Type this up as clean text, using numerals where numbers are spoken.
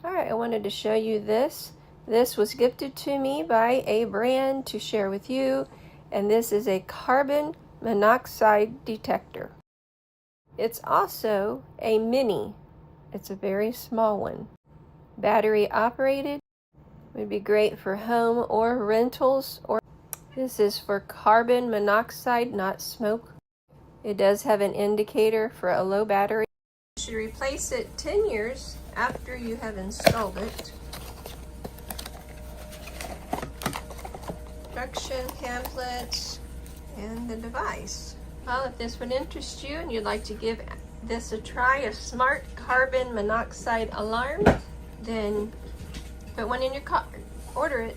Alright, I wanted to show you this. This was gifted to me by a brand to share with you, and this is a carbon monoxide detector. It's also a mini. It's a very small one. Battery operated. Would be great for home or rentals. This is for carbon monoxide, not smoke. It does have an indicator for a low battery. You should replace it 10 years after you have installed it. Instruction pamphlets and the device. Well, if this would interest you and you'd like to give this a try, a smart carbon monoxide alarm, then put one in your cart. Order it.